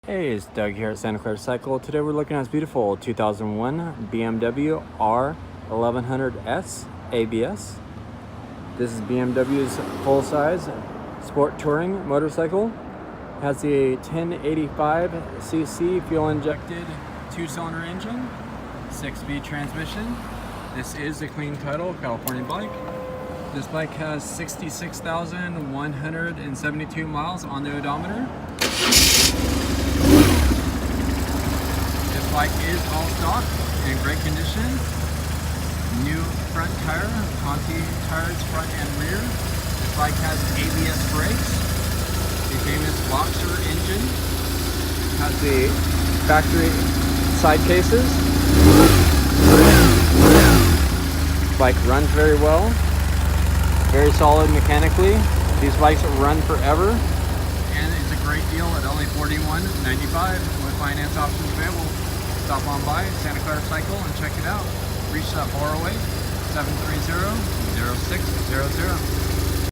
Hey, it's Doug here at Santa Clara Cycle. Today we're looking at this beautiful 2001 BMW R1100s ABS. This is BMW's full-size sport touring motorcycle. Has the 1085cc fuel-injected 2-cylinder engine, 6-speed transmission. This is a clean title California bike. This bike has 66,172 miles on the odometer. This bike is all stock in great condition. New front tire, Conti tires front and rear. This bike has ABS brakes, the famous boxer engine. Has the factory side cases. This bike runs very well, very solid mechanically. These bikes run forever. And it's a great deal at only $41.95 with finance options available. Stop on by Santa Clara Cycle and check it out. Reach that 408-730-0600.